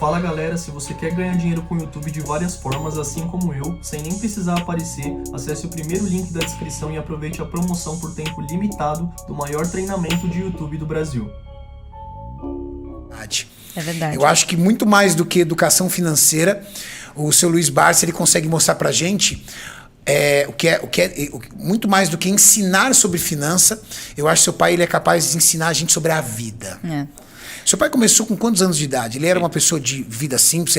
Fala galera, se você quer ganhar dinheiro com o YouTube de várias formas, assim como eu, sem nem precisar aparecer, acesse o primeiro link da descrição e aproveite a promoção por tempo limitado do maior treinamento de YouTube do Brasil. É verdade. Eu acho que muito mais do que educação financeira, o seu Luiz Barsi, ele consegue mostrar pra gente muito mais do que ensinar sobre finança. Eu acho que seu pai ele é capaz de ensinar a gente sobre a vida. Seu pai começou com quantos anos de idade? Ele era uma pessoa de vida simples?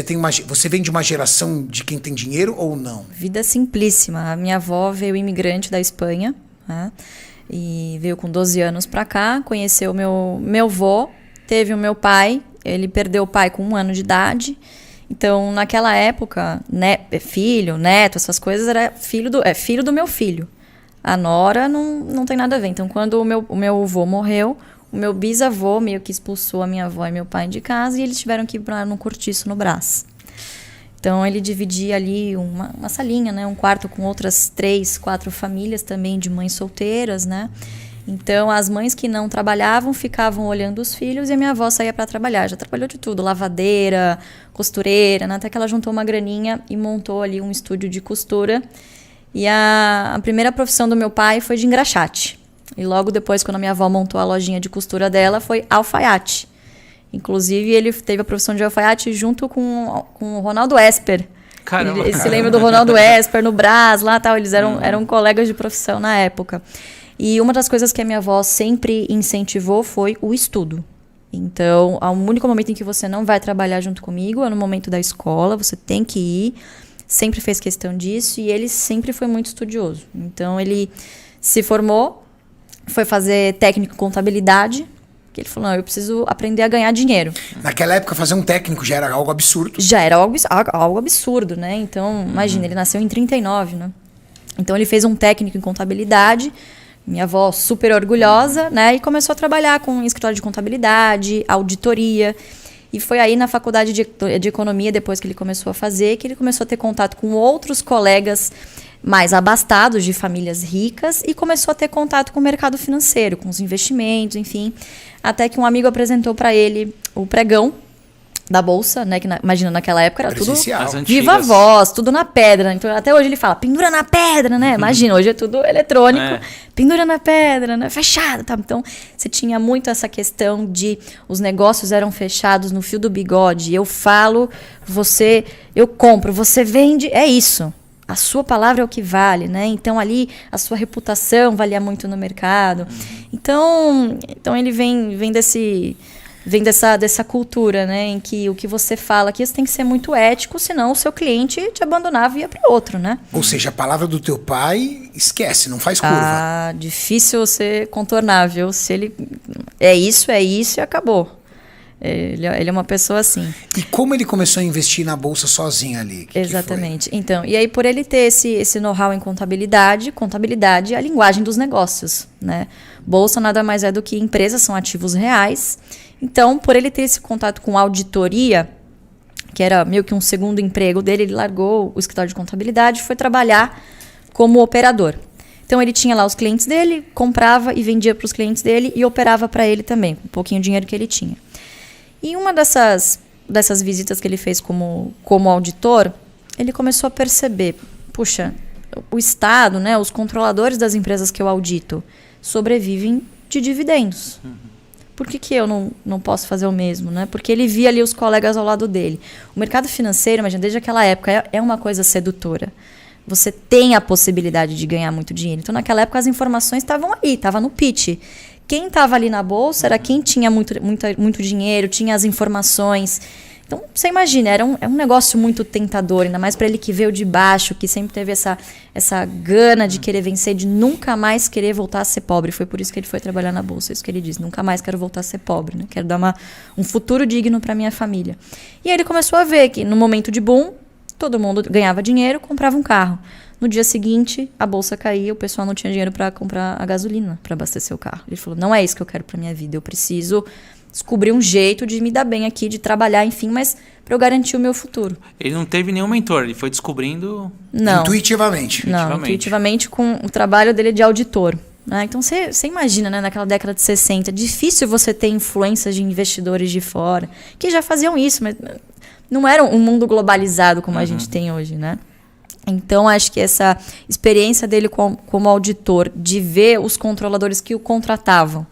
Você vem de uma geração de quem tem dinheiro ou não? Vida simplíssima. A minha avó veio imigrante da Espanha, né? E veio com 12 anos pra cá, conheceu meu avô, teve o meu pai, ele perdeu o pai com 1 ano de idade. Então, naquela época, filho, neto, essas coisas, era filho do meu filho. A nora não tem nada a ver. Então, quando o meu avô morreu, o meu bisavô meio que expulsou a minha avó e meu pai de casa e eles tiveram que ir para um cortiço no Brás. Então, ele dividia ali uma salinha, né? Um quarto com outras 3, 4 famílias também de mães solteiras, né? Então, as mães que não trabalhavam ficavam olhando os filhos e a minha avó saía para trabalhar. Já trabalhou de tudo, lavadeira, costureira, né? Até que ela juntou uma graninha e montou ali um estúdio de costura. E a primeira profissão do meu pai foi de engraxate. E logo depois, quando a minha avó montou a lojinha de costura dela, foi alfaiate. Inclusive, ele teve a profissão de alfaiate junto com o Ronaldo Esper. Caramba. Ele se lembra do Ronaldo Esper no Brás, lá tal. Eles eram colegas de profissão na época. E uma das coisas que a minha avó sempre incentivou foi o estudo. Então, o único momento em que você não vai trabalhar junto comigo é no momento da escola, você tem que ir. Sempre fez questão disso e ele sempre foi muito estudioso. Então, ele se formou, foi fazer técnico em contabilidade, que ele falou, não, eu preciso aprender a ganhar dinheiro. Naquela época, fazer um técnico já era algo absurdo. Já era algo absurdo, né? Então, imagina, ele nasceu em 39, né? Então, ele fez um técnico em contabilidade. Minha avó super orgulhosa, né? E começou a trabalhar com escritório de contabilidade, auditoria. E foi aí na faculdade de economia, depois que ele começou a fazer, que ele começou a ter contato com outros colegas mais abastados, de famílias ricas, e começou a ter contato com o mercado financeiro, com os investimentos, enfim. Até que um amigo apresentou para ele o pregão da bolsa, né? Que imagina, naquela época era tudo viva voz, tudo na pedra. Então, até hoje ele fala, pendura na pedra, né? Imagina, hoje é tudo eletrônico, pendura na pedra, né? Fechado, tá? Então, você tinha muito essa questão de os negócios eram fechados no fio do bigode. Eu falo, eu compro, você vende, é isso. A sua palavra é o que vale, né? Então, ali, a sua reputação valia muito no mercado. Então ele vem dessa cultura, né, em que o que você fala aqui você tem que ser muito ético, senão o seu cliente te abandonava e ia para outro, né? Ou seja, a palavra do teu pai, esquece, não faz curva. Ah, difícil você contornar, viu? Se ele é isso e acabou. Ele é uma pessoa assim. E como ele começou a investir na bolsa sozinho ali? Exatamente. Então, e aí por ele ter esse know-how em contabilidade é a linguagem dos negócios, né? Bolsa nada mais é do que empresas, são ativos reais. Então, por ele ter esse contato com auditoria, que era meio que um segundo emprego dele, ele largou o escritório de contabilidade e foi trabalhar como operador. Então, ele tinha lá os clientes dele, comprava e vendia para os clientes dele e operava para ele também, com um pouquinho de dinheiro que ele tinha. E uma dessas visitas que ele fez como auditor, ele começou a perceber, puxa, o Estado, né, os controladores das empresas que eu audito, sobrevivem de dividendos. Por que eu não posso fazer o mesmo, né? Porque ele via ali os colegas ao lado dele. O mercado financeiro, imagina, desde aquela época, é uma coisa sedutora. Você tem a possibilidade de ganhar muito dinheiro. Então, naquela época, as informações estavam aí, estava no pitch. Quem estava ali na bolsa era quem tinha muito dinheiro, tinha as informações. Então, você imagina, é um negócio muito tentador, ainda mais para ele que veio de baixo, que sempre teve essa gana de querer vencer, de nunca mais querer voltar a ser pobre. Foi por isso que ele foi trabalhar na bolsa, isso que ele disse, nunca mais quero voltar a ser pobre, né? Quero dar um futuro digno para minha família. E aí ele começou a ver que no momento de boom, todo mundo ganhava dinheiro, comprava um carro. No dia seguinte, a bolsa caía, o pessoal não tinha dinheiro para comprar a gasolina, para abastecer o carro. Ele falou, não é isso que eu quero para minha vida, eu preciso descobrir um jeito de me dar bem aqui, de trabalhar, enfim, mas para eu garantir o meu futuro. Ele não teve nenhum mentor, ele foi descobrindo... Não. Intuitivamente. Não, intuitivamente com o trabalho dele de auditor. Né? Então, você imagina, né, naquela década de 60, difícil você ter influências de investidores de fora, que já faziam isso, mas não era um mundo globalizado como a gente tem hoje, né? Então, acho que essa experiência dele como auditor, de ver os controladores que o contratavam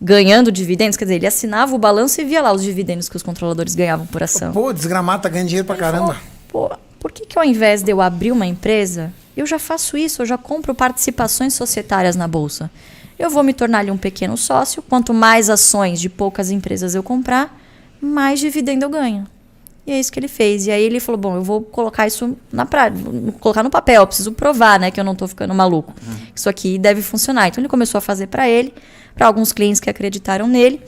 ganhando dividendos, quer dizer, ele assinava o balanço e via lá os dividendos que os controladores ganhavam por ação. Pô, desgramado, tá ganhando dinheiro pra caramba. Pô, por que ao invés de eu abrir uma empresa, eu já faço isso, eu já compro participações societárias na bolsa. Eu vou me tornar ali um pequeno sócio, quanto mais ações de poucas empresas eu comprar, mais dividendo eu ganho. E é isso que ele fez. E aí ele falou, bom, eu vou colocar isso na prática, vou colocar no papel, eu preciso provar, né, que eu não estou ficando maluco. Isso aqui deve funcionar. Então ele começou a fazer para ele, para alguns clientes que acreditaram nele.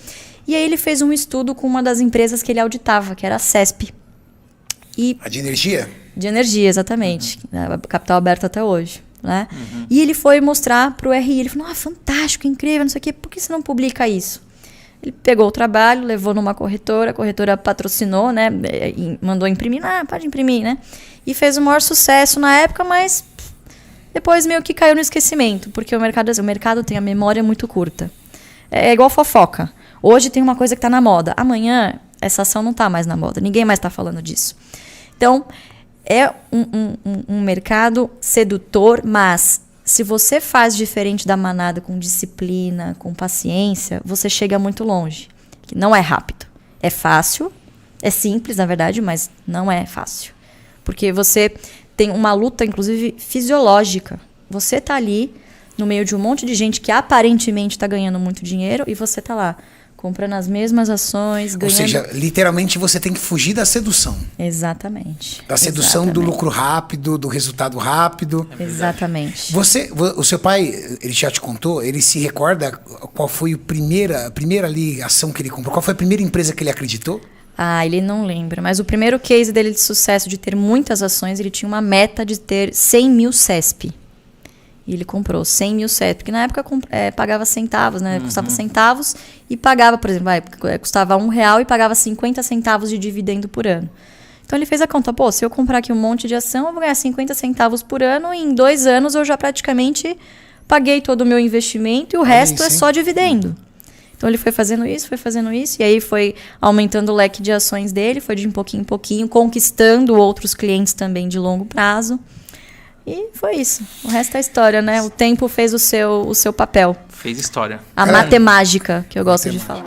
E aí ele fez um estudo com uma das empresas que ele auditava, que era a CESP. A de energia? De energia, exatamente. Capital aberto até hoje. Né? E ele foi mostrar para o RI. Ele falou, fantástico, incrível, não sei o quê. Por que você não publica isso? Ele pegou o trabalho, levou numa corretora, a corretora patrocinou, né? Mandou imprimir, pode imprimir, né? E fez o maior sucesso na época, mas depois meio que caiu no esquecimento, porque o mercado tem a memória muito curta. É igual fofoca. Hoje tem uma coisa que está na moda. Amanhã, essa ação não está mais na moda. Ninguém mais está falando disso. Então, é um mercado sedutor, mas se você faz diferente da manada, com disciplina, com paciência, você chega muito longe. Não é rápido. É fácil, é simples, na verdade, mas não é fácil. Porque você tem uma luta, inclusive, fisiológica. Você está ali, no meio de um monte de gente que aparentemente está ganhando muito dinheiro, e você está lá, comprando as mesmas ações, ganhando... Ou seja, literalmente você tem que fugir da sedução. Exatamente. Da sedução do lucro rápido, do resultado rápido. Exatamente. O seu pai, ele já te contou, ele se recorda qual foi a primeira ali ação que ele comprou? Qual foi a primeira empresa que ele acreditou? Ele não lembra. Mas o primeiro case dele de sucesso, de ter muitas ações, ele tinha uma meta de ter 100 mil CESP. E ele comprou 100 mil CESP, porque na época pagava centavos, né? Custava centavos e pagava, por exemplo, custava R$1 e pagava 50 centavos de dividendo por ano. Então ele fez a conta, se eu comprar aqui um monte de ação, eu vou ganhar 50 centavos por ano, e em 2 anos eu já praticamente paguei todo o meu investimento e o resto é só dividendo. Então ele foi fazendo isso, e aí foi aumentando o leque de ações dele, foi de pouquinho em pouquinho, conquistando outros clientes também de longo prazo. E foi isso. O resto é história, né? O tempo fez o seu papel. Fez história. A matemática, que eu gosto de falar.